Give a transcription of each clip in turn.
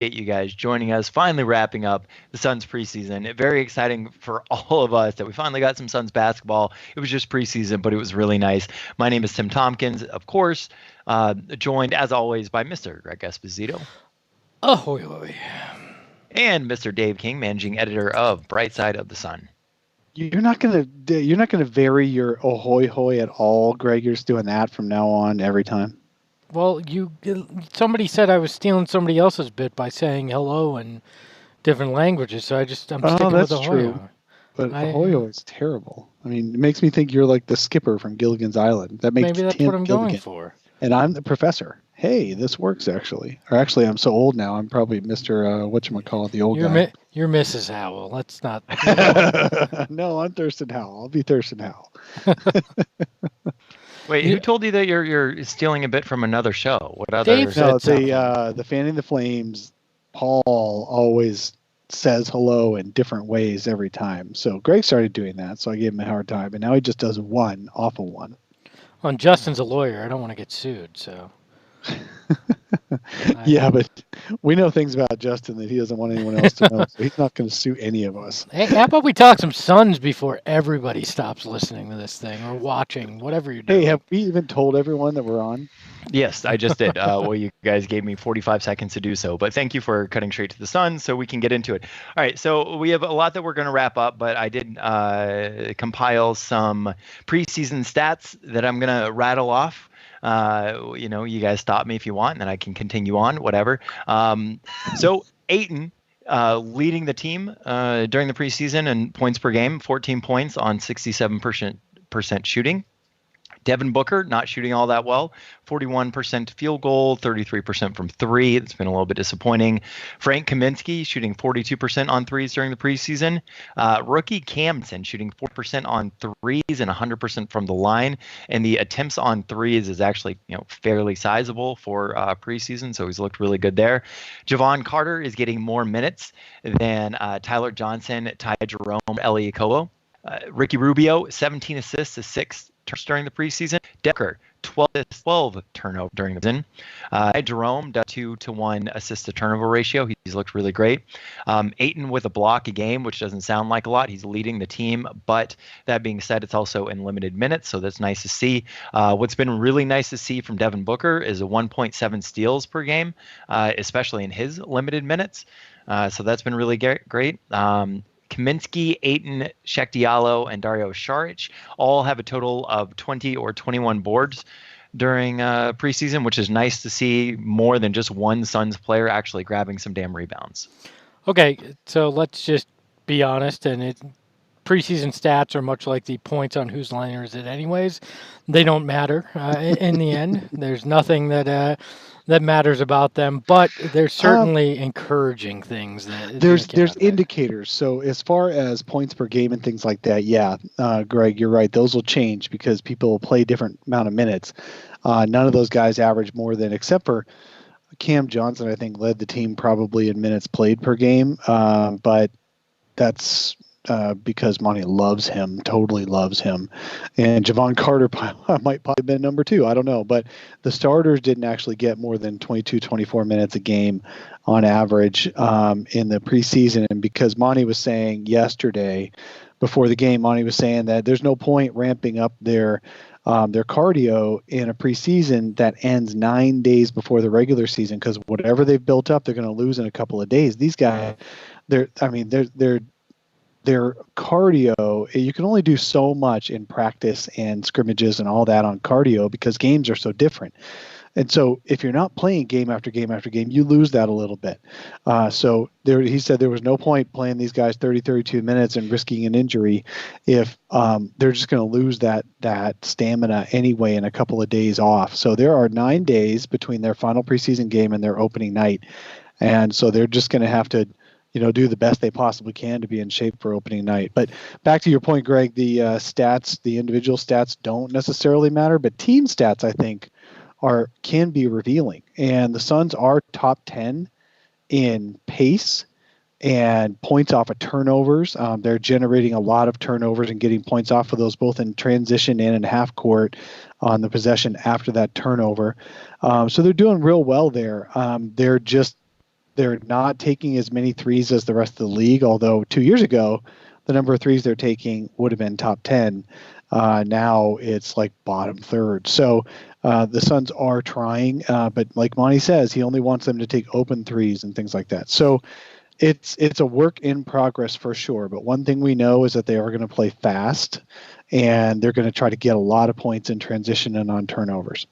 you guys joining us. Finally wrapping up the Suns preseason. Very exciting for all of us that we finally got some Suns basketball. It was just preseason, but it was really nice. My name is Tim Tompkins, of course, joined as always by Mr. Greg Esposito. Ahoy, hoy. And Mr. Dave King, managing editor of Bright Side of the Sun. You're not gonna vary your ahoy hoy at all, Greg. You're just doing that from now on every time. Well, somebody said I was stealing somebody else's bit by saying hello in different languages, so I'm sticking with ahoy. True. But ahoy hoy is terrible. I mean, it makes me think you're like the skipper from Gilligan's Island. That makes maybe that's Tim what I'm Gilligan. going for. And I'm the professor. Hey, this works actually. Or actually, I'm so old now. I'm probably Mr. Whatchamacallit, the old guy. You're Mrs. Howell. Let's not. No, I'm Thurston Howell. I'll be Thurston Howell. Wait, who told you that you're stealing a bit from another show? What other? Dave said the Fanning the Flames. Paul always says hello in different ways every time. So Greg started doing that, so I gave him a hard time, and now he just does one awful one. Well, Justin's a lawyer. I don't want to get sued, so. Yeah, but we know things about Justin that he doesn't want anyone else to know, so he's not going to sue any of us. Hey, how about we talk some Suns before everybody stops listening to this thing or watching, whatever you're doing. Hey, have we even told everyone that we're on? Yes, I just did. Well, you guys gave me 45 seconds to do so, but thank you for cutting straight to the Suns so we can get into it. All right, so we have a lot that we're going to wrap up, but I did compile some preseason stats that I'm going to rattle off. You guys stop me if you want, and then I can continue on, whatever. So Ayton leading the team during the preseason in points per game, 14 points on 67% shooting. Devin Booker not shooting all that well, 41% field goal, 33% from three. It's been a little bit disappointing. Frank Kaminsky shooting 42% on threes during the preseason. Rookie Camden shooting 4% on threes and 100% from the line. And the attempts on threes is actually fairly sizable for preseason, so he's looked really good there. Javon Carter is getting more minutes than Tyler Johnson, Ty Jerome, Ellie Kobo. Ricky Rubio, 17 assists to 6 during the preseason. Decker, 12 turnover during the season. Jerome, 2-to-1 assist to turnover ratio. He's looked really great. Ayton with a block a game, which doesn't sound like a lot. He's leading the team, but that being said, it's also in limited minutes, so that's nice to see. What's been really nice to see from Devin Booker is a 1.7 steals per game, especially in his limited minutes. So that's been really great. Kaminsky, Ayton, Shaq Diallo, and Dario Saric all have a total of 20 or 21 boards during preseason, which is nice to see more than just one Suns player actually grabbing some damn rebounds. Okay, so let's just be honest, and preseason stats are much like the points on Whose Line Is It Anyways. They don't matter in the end. There's nothing that matters about them, but there's certainly encouraging things there's indicators. So as far as points per game and things like that, yeah, Greg, you're right. Those will change because people will play different amount of minutes. None of those guys average more than, except for Cam Johnson, I think led the team probably in minutes played per game. But that's because Monty loves him, totally loves him. And Javon Carter might probably been number 2. I don't know. But the starters didn't actually get more than 22, 24 minutes a game on average in the preseason. And because Monty was saying yesterday before the game, Monty was saying that there's no point ramping up their cardio in a preseason that ends 9 days before the regular season, because whatever they've built up, they're going to lose in a couple of days. These guys, their cardio, you can only do so much in practice and scrimmages and all that on cardio because games are so different. And so if you're not playing game after game after game, you lose that a little bit. So he said there was no point playing these guys 30, 32 minutes and risking an injury if they're just going to lose that stamina anyway in a couple of days off. So there are 9 days between their final preseason game and their opening night. And so they're just going to have to do the best they possibly can to be in shape for opening night. But back to your point, Greg, the stats, the individual stats don't necessarily matter, but team stats, I think, can be revealing. And the Suns are top 10 in pace and points off of turnovers. They're generating a lot of turnovers and getting points off of those, both in transition and in half court on the possession after that turnover. So they're doing real well there. They're not taking as many threes as the rest of the league, although 2 years ago, the number of threes they're taking would have been top 10. Now it's like bottom third. So the Suns are trying, but like Monty says, he only wants them to take open threes and things like that. So it's a work in progress for sure. But one thing we know is that they are going to play fast, and they're going to try to get a lot of points in transition and on turnovers.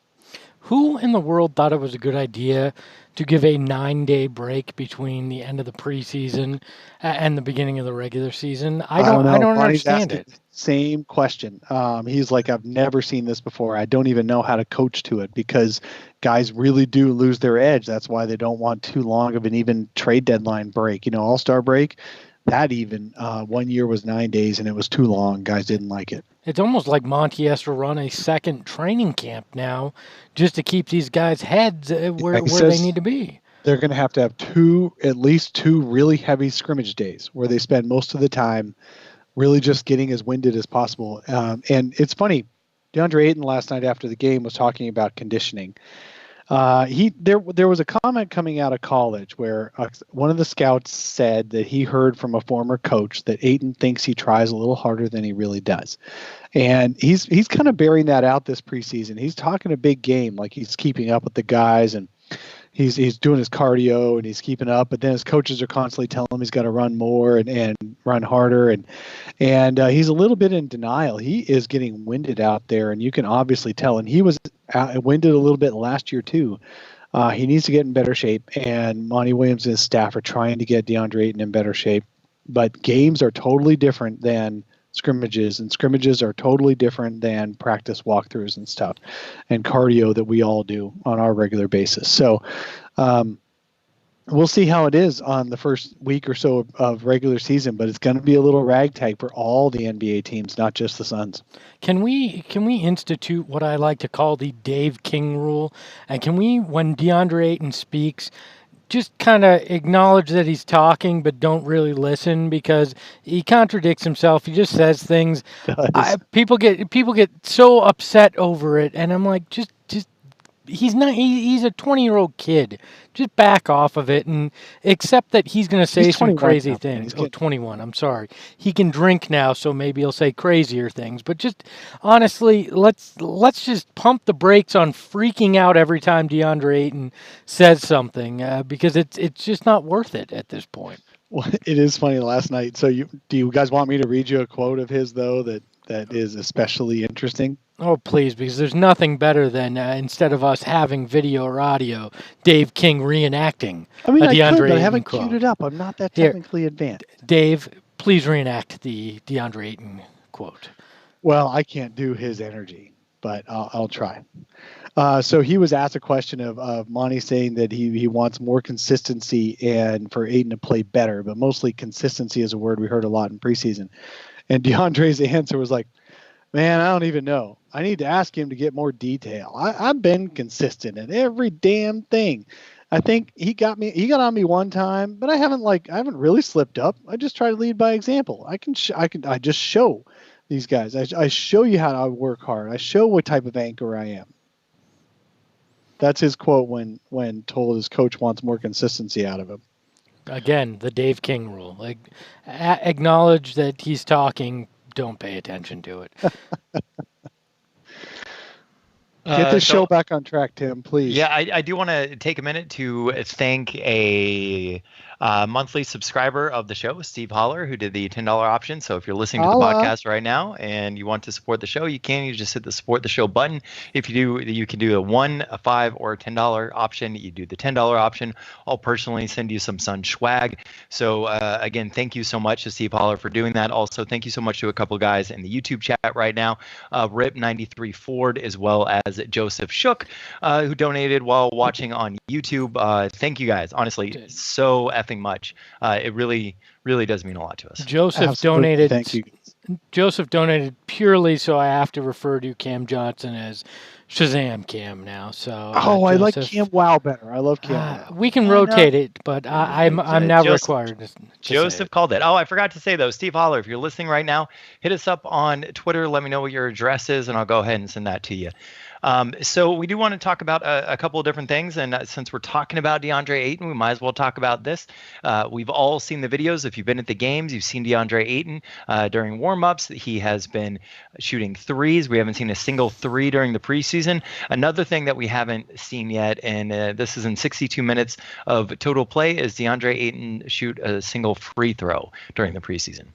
Who in the world thought it was a good idea to give a 9-day break between the end of the preseason and the beginning of the regular season? I don't understand it. Same question. He's like, I've never seen this before. I don't even know how to coach to it, because guys really do lose their edge. That's why they don't want too long of an even trade deadline break. All-Star break, that even 1 year was 9 days, and it was too long. Guys didn't like it. It's almost like Monty has to run a second training camp now just to keep these guys' heads where they need to be. They're going to have at least two really heavy scrimmage days where they spend most of the time really just getting as winded as possible. And it's funny, DeAndre Ayton last night after the game was talking about conditioning. There was a comment coming out of college where one of the scouts said that he heard from a former coach that Ayton thinks he tries a little harder than he really does. And he's kind of bearing that out this preseason. He's talking a big game, like he's keeping up with the guys, and he's doing his cardio and he's keeping up, but then his coaches are constantly telling him he's got to run more and run harder. And he's a little bit in denial. He is getting winded out there, and you can obviously tell. And he was winded a little bit last year too. He needs to get in better shape, and Monty Williams and his staff are trying to get DeAndre Ayton in better shape. But games are totally different than scrimmages, and scrimmages are totally different than practice walkthroughs and stuff and cardio that we all do on our regular basis. So we'll see how it is on the first week or so of regular season, but it's going to be a little ragtag for all the NBA teams, not just the Suns. Can we institute what I like to call the Dave King rule? And can we, when DeAndre Ayton speaks, just kind of acknowledge that he's talking, but don't really listen, because he contradicts himself. He just says things. People get so upset over it, and I'm like, just he's not. He's a 20-year-old kid. Just back off of it and accept that he's going to say some crazy things. 21. I'm sorry. He can drink now, so maybe he'll say crazier things. But just honestly, let's just pump the brakes on freaking out every time DeAndre Ayton says something, because it's just not worth it at this point. Well, it is funny last night. So do you guys want me to read you a quote of his though that is especially interesting? Oh, please, because there's nothing better than instead of us having video or audio, Dave King reenacting a DeAndre Ayton I haven't quote. queued it up. I'm not that technically advanced. Dave, please reenact the DeAndre Ayton quote. Well, I can't do his energy, but I'll try. So he was asked a question of Monty saying that he wants more consistency and for Ayton to play better, but mostly consistency is a word we heard a lot in preseason. And DeAndre's answer was like, man, I don't even know. I need to ask him to get more detail. I've been consistent in every damn thing. I think he got on me one time, but I haven't really slipped up. I just try to lead by example. I just show these guys. I show you how to work hard. I show what type of anchor I am. That's his quote when told his coach wants more consistency out of him. Again, the Dave King rule. Like, acknowledge that he's talking. Don't pay attention to it. Get the show back on track, Tim, please. Yeah, I do want to take a minute to thank a monthly subscriber of the show, Steve Holler, who did the $10 option. So if you're listening to the podcast right now and you want to support the show, you just hit the support the show button. If you do, you can do a $1, a $5, or a $10 option. You do the $10 option. I'll personally send you some Sun swag. So again, thank you so much to Steve Holler for doing that. Also, thank you so much to a couple guys in the YouTube chat right now, Rip93 Ford, as well as Joseph Shook, who donated while watching on YouTube. Thank you guys. Honestly, so effing much. It really does mean a lot to us. Joseph donated. Thank you. Joseph donated purely so I have to refer to Cam Johnson as Shazam Cam now. So I like Cam Wow better. I love Cam. We can rotate it, but I'm now required to Joseph called it. Oh, I forgot to say though, Steve Holler, if you're listening right now, hit us up on Twitter. Let me know what your address is, and I'll go ahead and send that to you. So we do want to talk about a couple of different things, and since we're talking about DeAndre Ayton, we might as well talk about this. We've all seen the videos. If you've been at the games, you've seen DeAndre Ayton during warm-ups. He has been shooting threes. We haven't seen a single three during the preseason. Another thing that we haven't seen yet, and this is in 62 minutes of total play, is DeAndre Ayton shoot a single free throw during the preseason.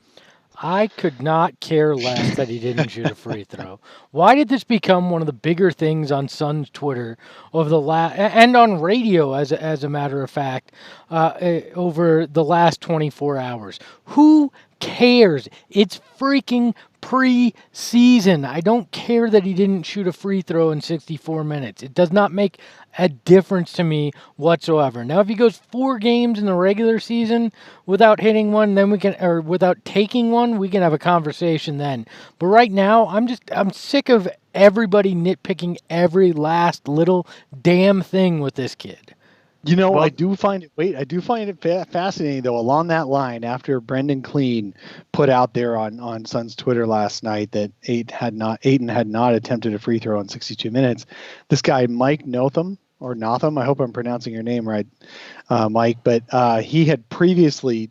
I could not care less that he didn't shoot a free throw. Why did this become one of the bigger things on Suns Twitter over the and on radio, as a matter of fact, over the last 24 hours? Who cares? It's freaking preseason. I don't care that he didn't shoot a free throw in 64 minutes. It does not make a difference to me whatsoever. Now, if he goes 4 games in the regular season without hitting one, then or without taking one, we can have a conversation then. But right now, I'm sick of everybody nitpicking every last little damn thing with this kid. I do find it fascinating though. Along that line, after Brendan Clean put out there on Suns Twitter last night that Ayton had not attempted a free throw in 62 minutes, this guy Mike Notham, I hope I'm pronouncing your name right, Mike, but he had previously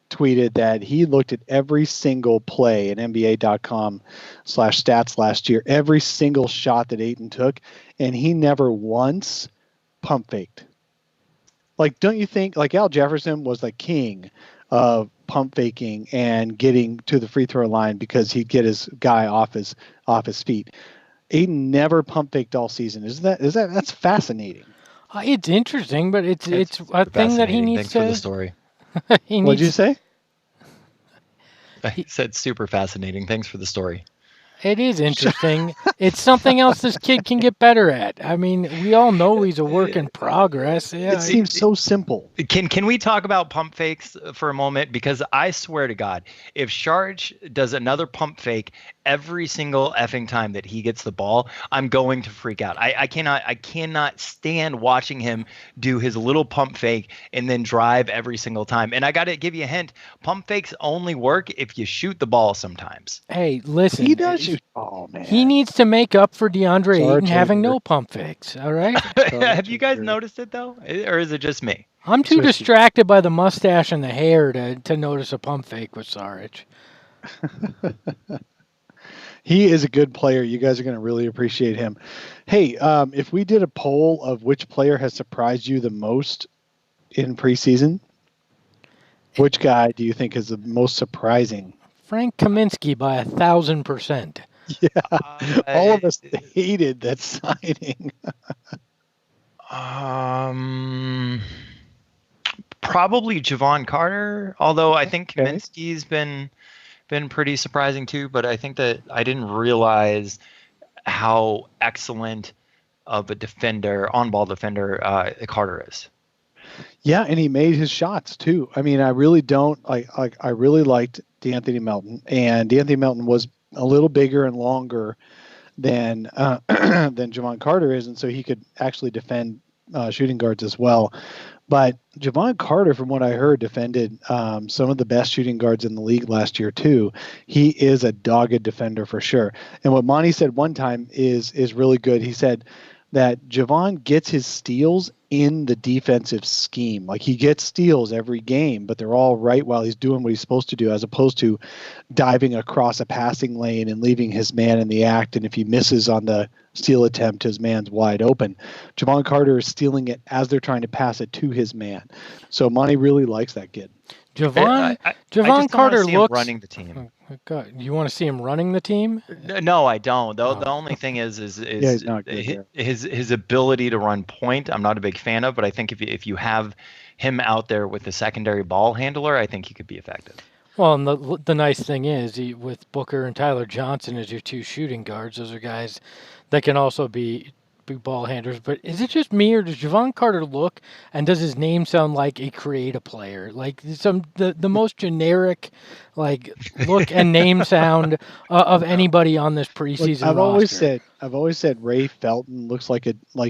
tweeted that he looked at every single play in NBA.com/stats last year, every single shot that Ayton took, and he never once pump faked. Like, don't you think, like, Al Jefferson was the king of pump faking and getting to the free throw line because he'd get his guy off his feet. Ayton never pump faked all season. That's fascinating. It's interesting, but it's a thing that he needs Thanks to. for the story. What'd you say? I said super fascinating. Thanks for the story. It is interesting. It's something else this kid can get better at. I mean, we all know he's a work in progress. Yeah, it seems so simple. Can we talk about pump fakes for a moment? Because I swear to God, if Sharge does another pump fake every single effing time that he gets the ball, I'm going to freak out. I cannot stand watching him do his little pump fake and then drive every single time. And I got to give you a hint. Pump fakes only work if you shoot the ball sometimes. Hey, listen. He does shoot. Oh, man. He needs to make up for DeAndre Ayton having no pump fakes, all right? Have you guys noticed it, though? Or is it just me? I'm too distracted by the mustache and the hair to notice a pump fake with Saric. He is a good player. You guys are going to really appreciate him. Hey, if we did a poll of which player has surprised you the most in preseason, which guy do you think is the most surprising? Frank Kaminsky by 1,000%. Yeah, all of us hated that signing. Probably Javon Carter, although I think Kaminsky's been pretty surprising too, but I think that I didn't realize how excellent of a defender, on-ball defender, Carter is. Yeah, and he made his shots too. I mean, I really liked DeAnthony Melton, and DeAnthony Melton was a little bigger and longer than Javon Carter is, and so he could actually defend shooting guards as well. But Javon Carter, from what I heard, defended some of the best shooting guards in the league last year too. He is a dogged defender for sure. And what Monty said one time is really good. He said that Javon gets his steals in the defensive scheme. Like, he gets steals every game, but they're all right while he's doing what he's supposed to do, as opposed to diving across a passing lane and leaving his man in the act. And if he misses on the steal attempt, his man's wide open. Javon Carter is stealing it as they're trying to pass it to his man. So Monty really likes that kid. Javon Carter looks running the team. God, you want to see him running the team? No, I don't. The only thing is he's not good his ability to run point. I'm not a big fan of, but I think if you have him out there with the secondary ball handler, I think he could be effective. Well, and the nice thing is, with Booker and Tyler Johnson as your two shooting guards, those are guys that can also be ball handlers. But is it just me, or does Javon Carter look, and does his name sound like a creative player? Like the most generic look and name sound of anybody on this preseason I've roster. I've always said Ray Felton looks like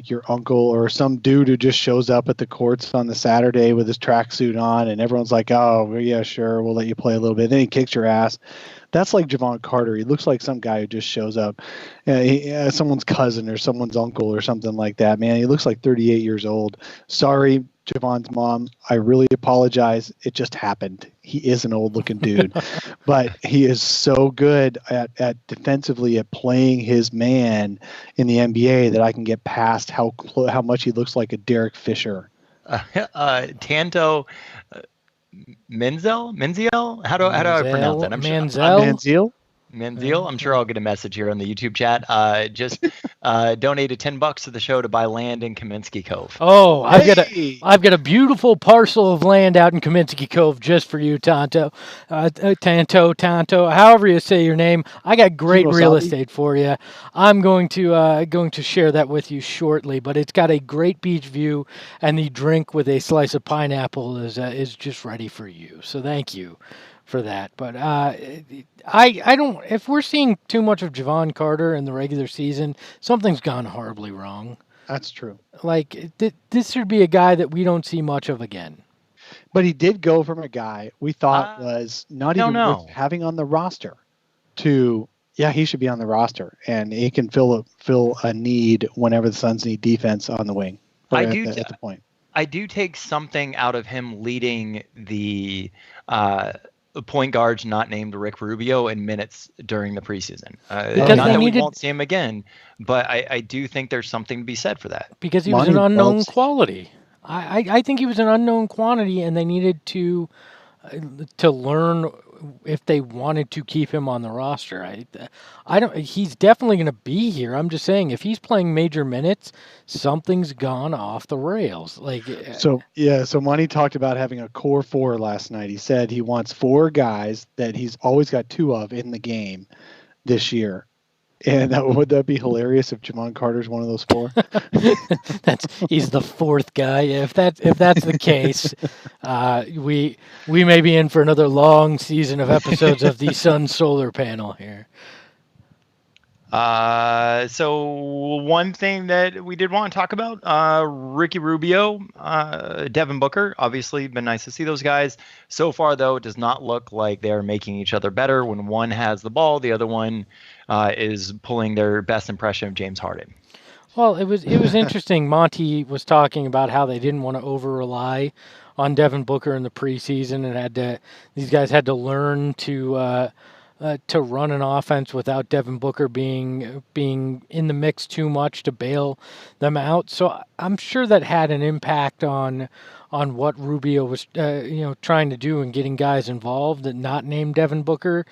your uncle or some dude who just shows up at the courts on the Saturday with his tracksuit on, and everyone's like, "Oh, well, yeah, sure, we'll let you play a little bit." Then he kicks your ass. That's like Javon Carter. He looks like some guy who just shows up, someone's cousin or someone's uncle or something like that. Man, he looks like 38 years old. Sorry, Javon's mom. I really apologize. It just happened. He is an old-looking dude, but he is so good at defensively at playing his man in the NBA that I can get past how much he looks like a Derek Fisher. Tanto Menziel? How do I pronounce that? Manziel. I'm sure I'll get a message here on the YouTube chat. Just donated $10 to the show to buy land in Kaminsky Cove. Oh, I've got a beautiful parcel of land out in Kaminsky Cove just for you, Tanto. Tanto, however you say your name. I got great real estate for you. I'm going to share that with you shortly. But it's got a great beach view, and the drink with a slice of pineapple is just ready for you. So thank you for that. But I don't. If we're seeing too much of Javon Carter in the regular season, something's gone horribly wrong. That's true. Like this should be a guy that we don't see much of again. But he did go from a guy we thought was not even worth having on the roster to he should be on the roster, and he can fill a need whenever the Suns need defense on the wing. At the point. I do take something out of him leading the point guards not named Rick Rubio in minutes during the preseason. Not that we won't see him again, but I do think there's something to be said for that. Because he was an unknown quality. I think he was an unknown quantity, and they needed to learn if they wanted to keep him on the roster. I don't. He's definitely going to be here. I'm just saying, if he's playing major minutes, something's gone off the rails. So Monty talked about having a core four last night. He said he wants 4 guys that he's always got 2 of in the game this year. And would that be hilarious if Javon Carter's one of those 4? He's the 4th guy. If that's the case, we may be in for another long season of episodes of the Sun Solar Panel here. So one thing that we did want to talk about, Ricky Rubio, Devin Booker, obviously been nice to see those guys. So far, though, it does not look like they're making each other better. When one has the ball, the other one is pulling their best impression of James Harden. Well, it was interesting. Monty was talking about how they didn't want to over-rely on Devin Booker in the preseason, and these guys had to learn to run an offense without Devin Booker being in the mix too much to bail them out. So I'm sure that had an impact on what Rubio was trying to do and getting guys involved and not named Devin Booker.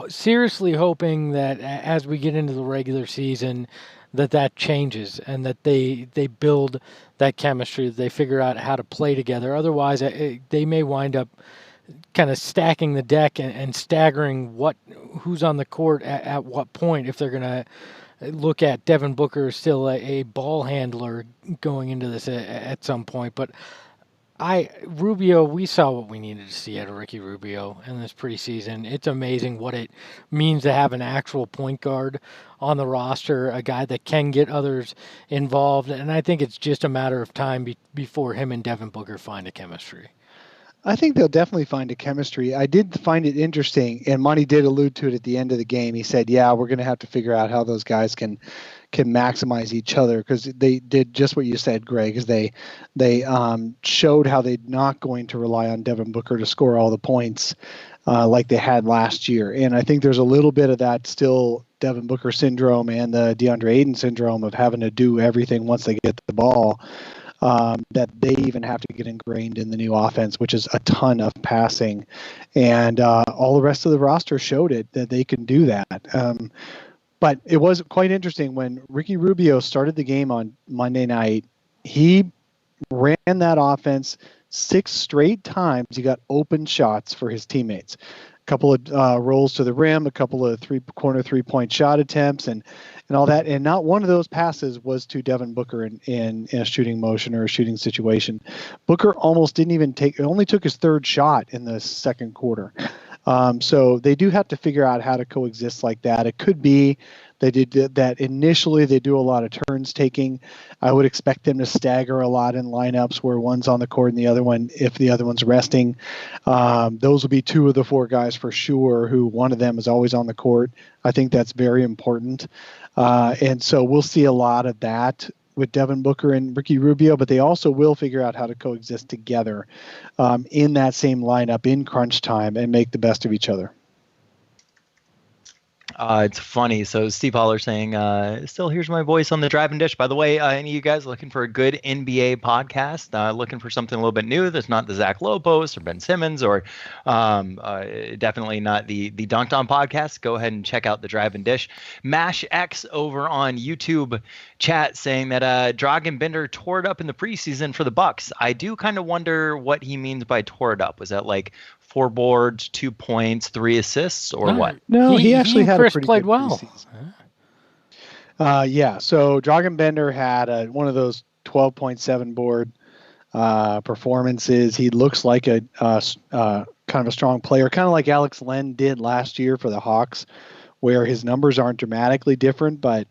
Seriously hoping that as we get into the regular season that changes and that they build that chemistry, that they figure out how to play together. Otherwise, they may wind up kind of stacking the deck and staggering who's on the court at what point, if they're going to look at Devin Booker still a ball handler going into this at some point. But Rubio, we saw what we needed to see out of Ricky Rubio in this preseason. It's amazing what it means to have an actual point guard on the roster, a guy that can get others involved. And I think it's just a matter of time before him and Devin Booker find a chemistry. I think they'll definitely find a chemistry. I did find it interesting, and Monty did allude to it at the end of the game. He said, we're going to have to figure out how those guys can maximize each other, because they did just what you said, Greg, is they showed how they're not going to rely on Devin Booker to score all the points like they had last year. And I think there's a little bit of that still Devin Booker syndrome and the Ayton syndrome of having to do everything once they get the ball. That they even have to get ingrained in the new offense, which is a ton of passing. And all the rest of the roster showed it that they can do that. But it was quite interesting when Ricky Rubio started the game on Monday night. He ran that offense 6 straight times. He got open shots for his teammates. A couple of rolls to the rim, a couple of corner 3-point shot attempts, and all that. And not one of those passes was to Devin Booker in a shooting motion or a shooting situation. Booker almost didn't even only took his 3rd shot in the second quarter. So they do have to figure out how to coexist like that. It could be they did that initially. They do a lot of turns taking. I would expect them to stagger a lot in lineups where one's on the court and the other one, if the other one's resting. Those will be 2 of the 4 guys for sure, who one of them is always on the court. I think that's very important. And so we'll see a lot of that with Devin Booker and Ricky Rubio, but they also will figure out how to coexist together in that same lineup in crunch time and make the best of each other. It's funny. So Steve Holler saying, still hears my voice on the Drive and Dish. By the way, any of you guys looking for a good NBA podcast, looking for something a little bit new that's not the Zach Lowe post or Ben Simmons or definitely not the Dunked On podcast, go ahead and check out the Drive and Dish. Mash X over on YouTube chat saying that Dragan Bender tore it up in the preseason for the Bucks. I do kind of wonder what he means by tore it up. Was that like 4 boards, 2 points, 3 assists, or what? No, he actually had Chris a pretty played good well. Yeah, so Dragan Bender had one of those 12.7 board performances. He looks like a kind of a strong player, kind of like Alex Len did last year for the Hawks, where his numbers aren't dramatically different, but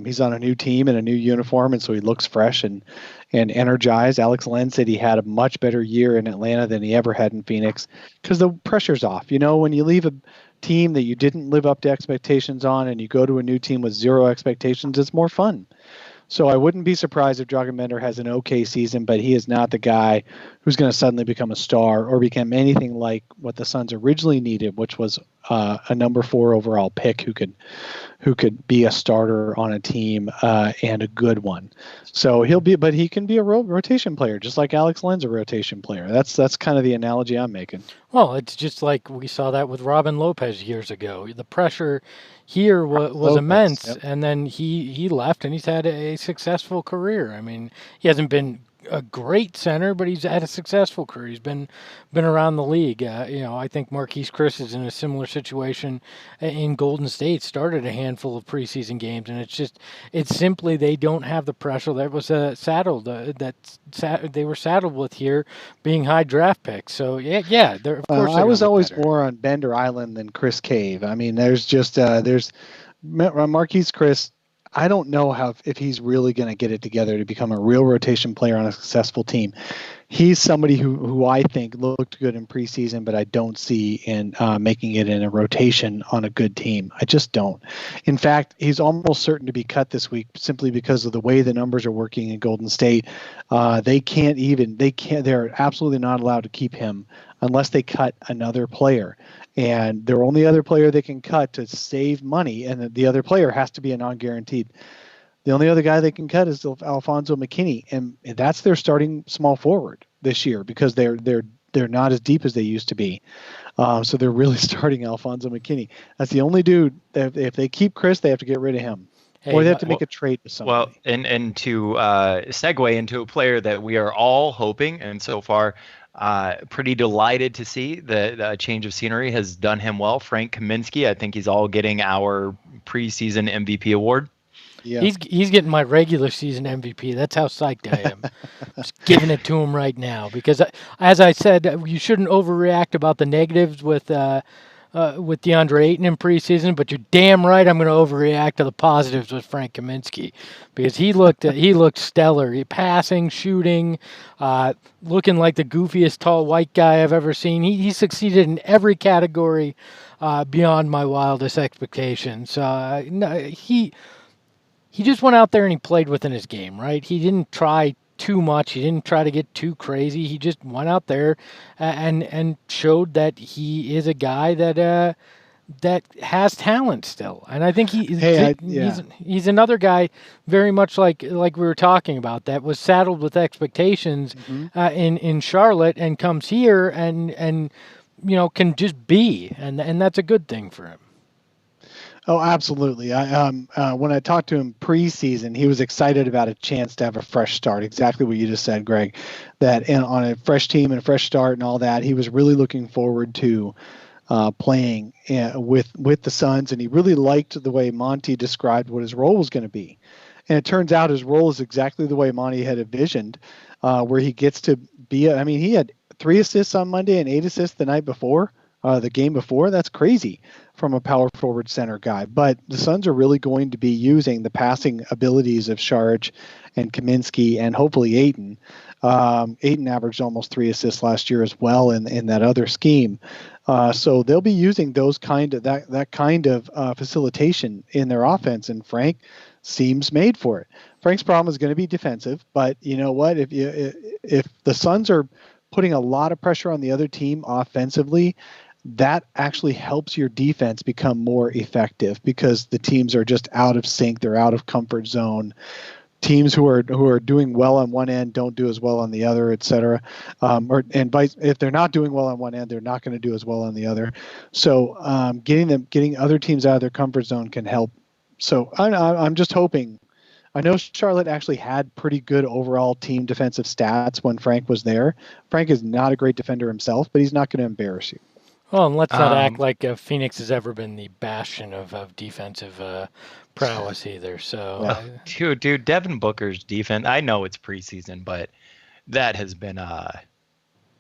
he's on a new team and a new uniform, and so he looks fresh and energized. Alex Len said he had a much better year in Atlanta than he ever had in Phoenix because the pressure's off. You know, when you leave a team that you didn't live up to expectations on and you go to a new team with 0 expectations, it's more fun. So I wouldn't be surprised if Dragan Bender has an okay season, but he is not the guy who's going to suddenly become a star or become anything like what the Suns originally needed, which was a number 4 overall pick who could be a starter on a team and a good one. So but he can be a rotation player, just like Alex Len's a rotation player. That's kind of the analogy I'm making. Well, it's just like we saw that with Robin Lopez years ago. The pressure here was immense, yep. And then he left, and he's had a successful career. I mean, he hasn't been a great center, but he's had a successful career. He's been around the league. I think Marquise Chris is in a similar situation in Golden State. Started a handful of preseason games, and it's simply they don't have the pressure that was saddled they were saddled with here, being high draft picks. So yeah, of course. I was always more on Bender Island than Chris Cave. I mean, there's Marquise Chris. I don't know if he's really going to get it together to become a real rotation player on a successful team. He's somebody who I think looked good in preseason, but I don't see in making it in a rotation on a good team. I just don't. In fact, he's almost certain to be cut this week simply because of the way the numbers are working in Golden State. They're absolutely not allowed to keep him unless they cut another player. And their only other player they can cut to save money, and the other player has to be a non-guaranteed. The only other guy they can cut is Alfonso McKinney, and that's their starting small forward this year because they're not as deep as they used to be. So they're really starting Alfonso McKinney. That's the only dude. If they keep Chris, they have to get rid of him. Or they have to make a trade with somebody. Well, and to segue into a player that we are all hoping, and so far pretty delighted to see the change of scenery has done him well. Frank Kaminsky, I think he's all getting our preseason MVP award. Yeah. He's getting my regular season MVP. That's how psyched I am. Just giving it to him right now because, as I said, you shouldn't overreact about the negatives with DeAndre-Ayton in preseason, but you're damn right I'm going to overreact to the positives with Frank Kaminsky because he looked stellar. Passing, shooting, looking like the goofiest tall white guy I've ever seen. He succeeded in every category beyond my wildest expectations. He just went out there and he played within his game, right? He didn't try too much. He didn't try to get too crazy. He just went out there and showed that he is a guy that has talent still. And I think he's another guy very much like we were talking about that was saddled with expectations in Charlotte and comes here and can just be and that's a good thing for him. Oh, absolutely. When I talked to him preseason, he was excited about a chance to have a fresh start. Exactly what you just said, Greg, that on a fresh team and a fresh start and all that, he was really looking forward to playing with the Suns. And he really liked the way Monty described what his role was going to be. And it turns out his role is exactly the way Monty had envisioned, where he gets to be, he had 3 assists on Monday and 8 assists the night before. the game before. That's crazy from a power forward center guy. But the Suns are really going to be using the passing abilities of Saric and Kaminsky and hopefully Ayton. Ayton averaged almost 3 assists last year as well in that other scheme. So they'll be using those kind of that kind of facilitation in their offense, and Frank seems made for it. Frank's problem is going to be defensive, but you know what? If the Suns are putting a lot of pressure on the other team offensively, that actually helps your defense become more effective because the teams are just out of sync. They're out of comfort zone. Teams who are doing well on one end don't do as well on the other, et cetera. If they're not doing well on one end, they're not going to do as well on the other. So getting other teams out of their comfort zone can help. So I'm just hoping. I know Charlotte actually had pretty good overall team defensive stats when Frank was there. Frank is not a great defender himself, but he's not going to embarrass you. Well, and let's not act like Phoenix has ever been the bastion of defensive prowess either. So, dude, Devin Booker's defense. I know it's preseason, but that has been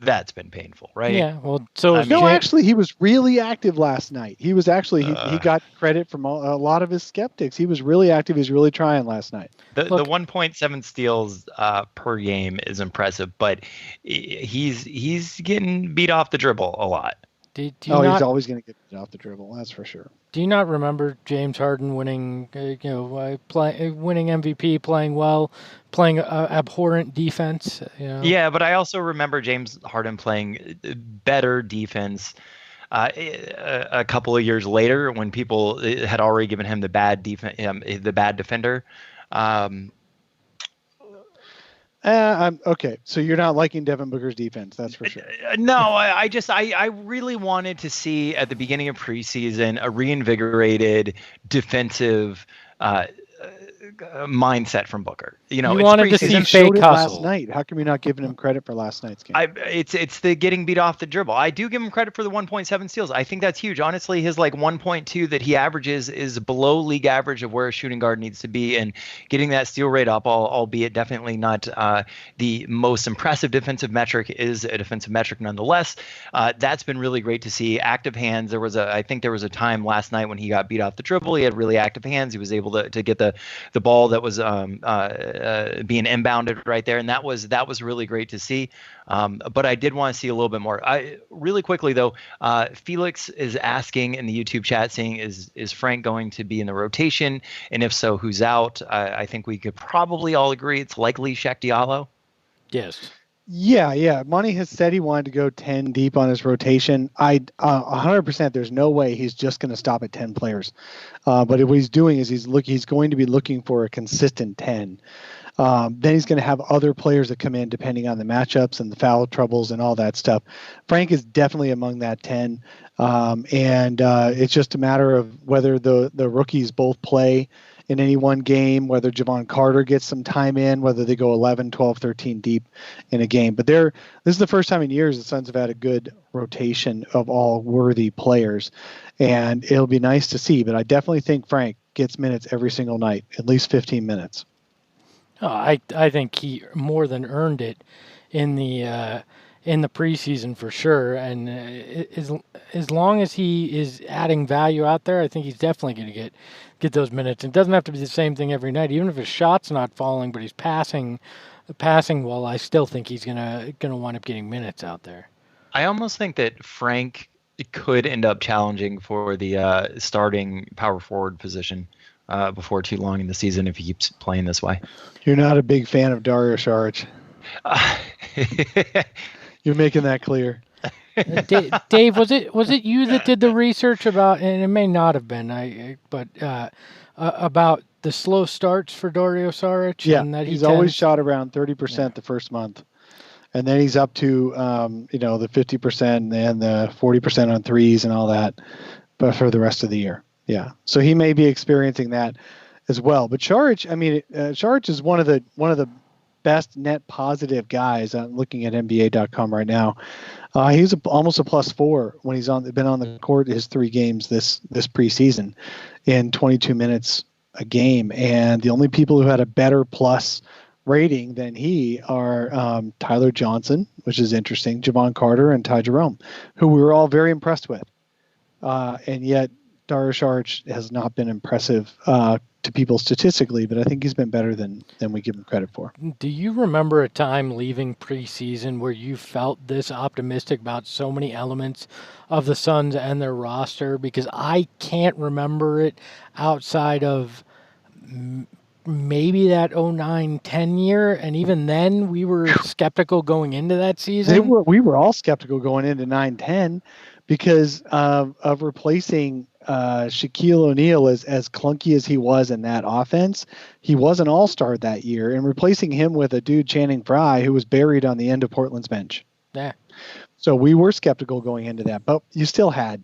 that's been painful, right? Yeah. Well, so actually, he was really active last night. He was actually he got credit from a lot of his skeptics. He was really active. He was really trying last night. The 1.7 steals per game is impressive, but he's getting beat off the dribble a lot. He's always going to get beat off the dribble. That's for sure. Do you not remember James Harden winning, winning MVP, playing well, playing abhorrent defense? Yeah, but I also remember James Harden playing better defense a couple of years later when people had already given him the bad defender. Okay, so you're not liking Devin Booker's defense, that's for sure. No, I really wanted to see at the beginning of preseason a reinvigorated defensive mindset from Booker. You wanted to see fake hustle last night. How come you're not giving him credit for last night's game? It's the getting beat off the dribble. I do give him credit for the 1.7 steals. I think that's huge. Honestly, his 1.2 that he averages is below league average of where a shooting guard needs to be, and getting that steal rate up, albeit definitely not the most impressive defensive metric, is a defensive metric nonetheless. That's been really great to see. Active hands. I think there was a time last night when he got beat off the dribble. He had really active hands. He was able to get the ball that was being inbounded right there, and that was really great to see. But I did want to see a little bit more. Really quickly though, Felix is asking in the YouTube chat, saying, is Frank going to be in the rotation, and if so, who's out? I think we could probably all agree it's likely Shaq Diallo. Yes. Yeah. Monty has said he wanted to go 10 deep on his rotation. 100%. There's no way he's just going to stop at 10 players. But what he's doing is he's going to be looking for a consistent 10. Then he's going to have other players that come in depending on the matchups and the foul troubles and all that stuff. Frank is definitely among that 10. And it's just a matter of whether the rookies both play in any one game, whether Javon Carter gets some time in, whether they go 11, 12, 13 deep in a game. But this is the first time in years the Suns have had a good rotation of all worthy players, and it'll be nice to see. But I definitely think Frank gets minutes every single night, at least 15 minutes. I think he more than earned it in the preseason for sure, and as long as he is adding value out there, I think he's definitely going to get those minutes. It doesn't have to be the same thing every night, even if his shot's not falling, but he's passing well. I still think he's gonna wind up getting minutes out there. I almost think that Frank could end up challenging for the starting power forward position before too long in the season if he keeps playing this way. You're not a big fan of Dario Saric. You're making that clear. Dave, was it you that did the research about, and it may not have been, but about the slow starts for Dario Saric? Yeah, and that he's always shot around 30% the first month, and then he's up to the 50% and the 40% on threes and all that, but for the rest of the year. Yeah, so he may be experiencing that as well. But Saric, Saric is one of the best net positive guys. I'm looking at NBA.com right now. He's almost a +4 when he's been on the court his 3 games this preseason in 22 minutes a game. And the only people who had a better plus rating than he are Tyler Johnson, which is interesting, Javon Carter, and Ty Jerome, who we were all very impressed with. And yet Dario Saric has not been impressive to people statistically, but I think he's been better than we give him credit for. Do you remember a time leaving preseason where you felt this optimistic about so many elements of the Suns and their roster? Because I can't remember it outside of maybe that 09-10 year, and even then we were skeptical going into that season. We were all skeptical going into 9-10 because of replacing Shaquille O'Neal as clunky as he was in that offense. He was an all-star that year, and replacing him with a dude, Channing Frye, who was buried on the end of Portland's bench. Yeah. So we were skeptical going into that, but you still had,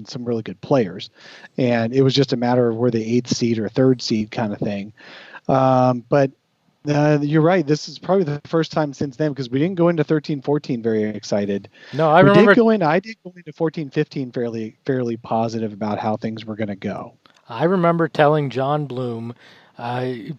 some really good players, and it was just a matter of where the 8th seed or 3rd seed kind of thing. But you're right. This is probably the first time since then, because we didn't go into 13-14 very excited. No, I remember. I did go into 14-15 fairly positive about how things were going to go. I remember telling John Bloom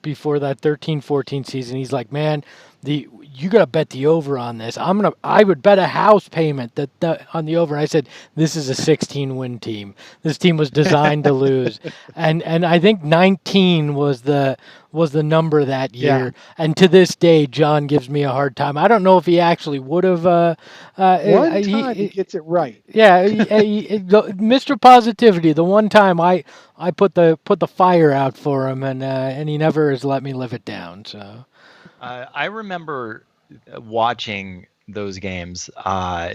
before that 13-14 season, he's like, "Man, you got to bet the over on this. I would bet a house payment on the over." I said, "This is a 16-win team. This team was designed to lose." And I think 19 was the number that year. Yeah. And to this day, John gives me a hard time. I don't know if he actually would have. One time he gets it right. Yeah, Mr. Positivity. The one time I put the fire out for him, and he never has let me live it down. So. I remember watching those games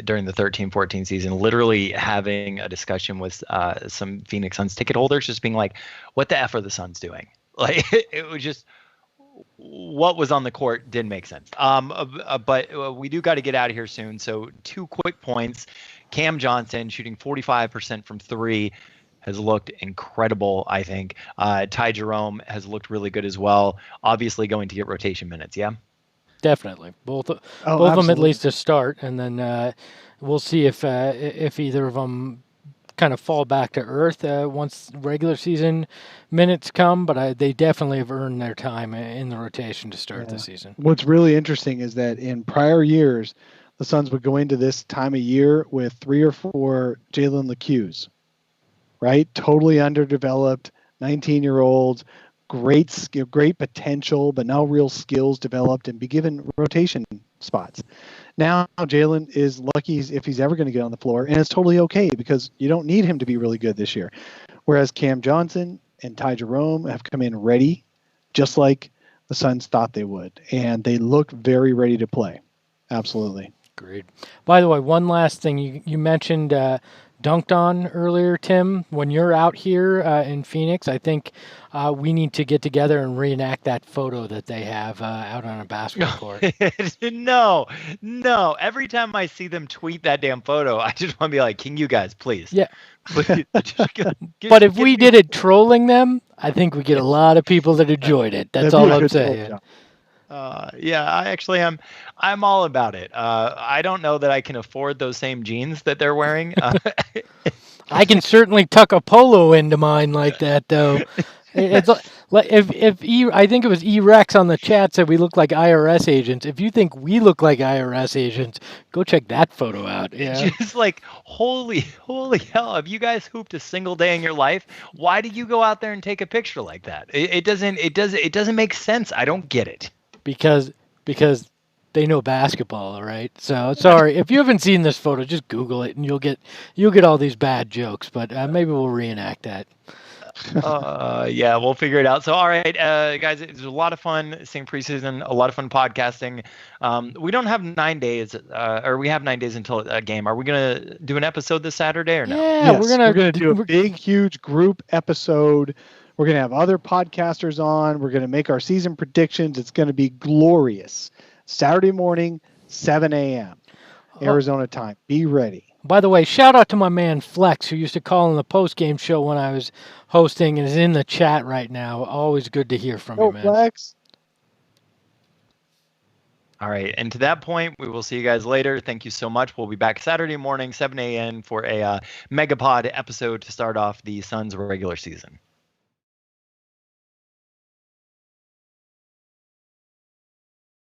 during the 13-14 season, literally having a discussion with some Phoenix Suns ticket holders, just being like, what the F are the Suns doing? Like, it was just what was on the court didn't make sense. But we do got to get out of here soon. So 2 quick points. Cam Johnson shooting 45% from 3. Has looked incredible, I think. Ty Jerome has looked really good as well. Obviously going to get rotation minutes, yeah? Definitely. Both of them at least to start, and then we'll see if either of them kind of fall back to earth once regular season minutes come, but they definitely have earned their time in the rotation to start the season. What's really interesting is that in prior years, the Suns would go into this time of year with 3 or 4 Jalen LeCues. Right? Totally underdeveloped, 19-year-olds, great potential, but no real skills developed, and be given rotation spots. Now Jalen is lucky if he's ever going to get on the floor, and it's totally okay because you don't need him to be really good this year. Whereas Cam Johnson and Ty Jerome have come in ready, just like the Suns thought they would, and they look very ready to play. Absolutely. Agreed. By the way, one last thing. You mentioned Dunked On earlier, Tim. When you're out here in Phoenix, I think we need to get together and reenact that photo that they have out on a basketball court. No. Every time I see them tweet that damn photo, I just want to be like, "Can you guys please?" Yeah. But if we did it trolling them, I think we get a lot of people that enjoyed it. That's all I'm saying. Yeah, I actually am. I'm all about it. I don't know that I can afford those same jeans that they're wearing. I can certainly tuck a polo into mine like that, though. It's like I think it was E-Rex on the chat said we look like IRS agents. If you think we look like IRS agents, go check that photo out. Yeah. Just like holy hell! Have you guys hooped a single day in your life? Why do you go out there and take a picture like that? It doesn't make sense. I don't get it. Because they know basketball, all right? So sorry if you haven't seen this photo, just Google it and you'll get all these bad jokes. But maybe we'll reenact that. Yeah, we'll figure it out. So all right, guys, it was a lot of fun seeing preseason, a lot of fun podcasting. We don't have 9 days, or we have 9 days until a game. Are we gonna do an episode this Saturday or no? Yeah, yes, we're gonna do a big, huge group episode. We're going to have other podcasters on. We're going to make our season predictions. It's going to be glorious. Saturday morning, 7 a.m. Arizona time. Be ready. By the way, shout out to my man Flex, who used to call in the post-game show when I was hosting and is in the chat right now. Always good to hear from you, man. Flex. All right, and to that point, we will see you guys later. Thank you so much. We'll be back Saturday morning, 7 a.m. for a Megapod episode to start off the Suns regular season.